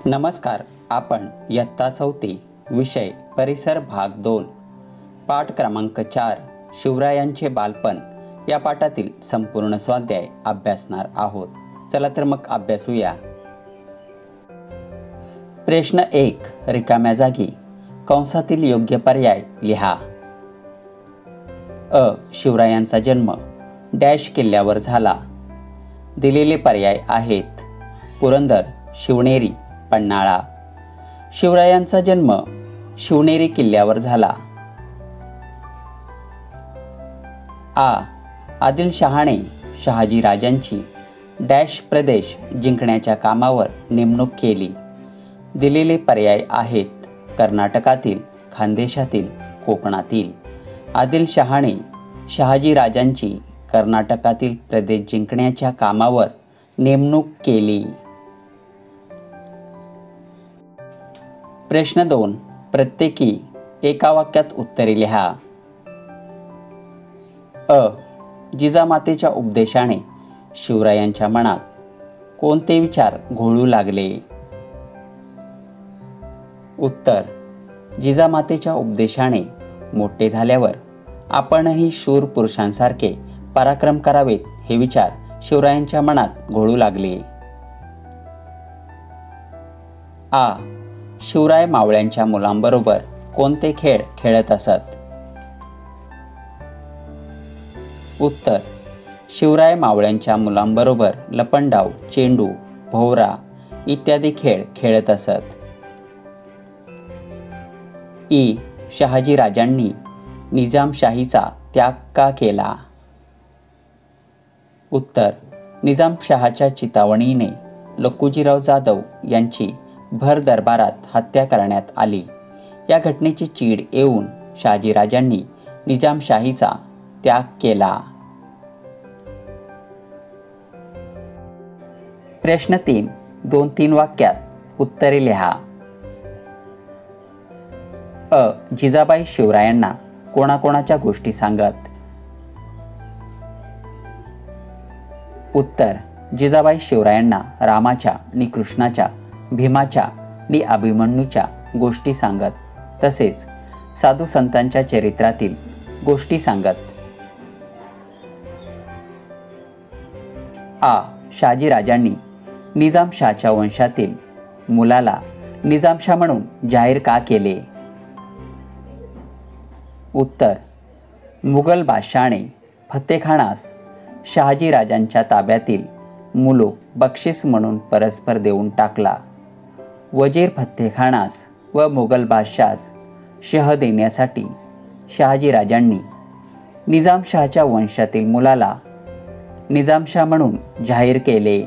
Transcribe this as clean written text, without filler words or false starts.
नमस्कार. आपण इयत्ता 4 विषय परिसर भाग 2 पाठ क्रमांक 4 शिवरायांचे बालपण या पाठातील संपूर्ण स्वाध्याय अभ्यासणार आहोत. चला तर मग अभ्यासूया. प्रश्न 1. रिकाम्या जागी कंसातील योग्य पर्याय लिहा. अ. शिवरायांचा जन्म डॅश किल्ल्यावर झाला. दिलेले पर्याय आहेत: पुरंदर, शिवनेरी, पन्हाळा. शिवरायांचा जन्म शिवनेरी किल्ल्यावर झाला. आ. आदिलशहाने शहाजी राजांची डॅश प्रदेश जिंकण्याच्या कामावर नेमणूक केली. दिलेले पर्याय आहेत: कर्नाटकातील, खानदेशातील, कोकणातील. आदिलशहाने शहाजी राजांची कर्नाटकातील प्रदेश जिंकण्याच्या कामावर नेमणूक केली. प्रश्न 2. प्रत्येकी एका वाक्यात उत्तरे लिहा. अ. जिजामातेच्या उपदेशाने शिवरायांच्या मनात कोणते विचार घोळू लागले? उत्तर: जिजामातेच्या उपदेशाने मोठे झाल्यावर आपणही शूर पुरुषांसारखे पराक्रम करावेत हे विचार शिवरायांच्या मनात घोळू लागले. आ. शिवराय मावळ्यांच्या मुलांबरोबर कोणते खेळ खेळत असत? उत्तर: शिवराय मावळ्यांच्या मुलांबरोबर लपंडाव, चेंडू, भोवरा इत्यादी खेळ खेळत असत. ई. शहाजी राजांनी निजामशाहीचा त्याग का केला? उत्तर: निजामशहाच्या चितावणीने लखुजीराव जाधव यांची भर दरबारात हत्या करण्यात आली. या घटनेची चीड येऊन शहाजीराजांनी निजामशाहीचा त्याग केला. प्रश्न 3. 2-3 वाक्यात उत्तरे लिहा. अ. जिजाबाई शिवरायांना कोणाकोणाच्या गोष्टी सांगत? उत्तर: जिजाबाई शिवरायांना रामाच्या आणि कृष्णाच्या, भीमाच्या आणि अभिमन्यूच्या गोष्टी सांगत, तसेच साधू संतांच्या चरित्रातील गोष्टी सांगत. आ. शहाजीराजांनी निजामशाहच्या वंशातील मुलाला निजामशाह म्हणून जाहीर का केले? उत्तर: मुघल बादशहाने फत्तेखानास शहाजीराजांच्या ताब्यातील मुलूक बक्षीस म्हणून परस्पर देऊन टाकला. वजीर फत्तेखानास व मुघल बादशास शह देण्यासाठी शहाजीराजांनी निजामशहाच्या वंशातील मुलाला निजामशाह म्हणून जाहीर केले.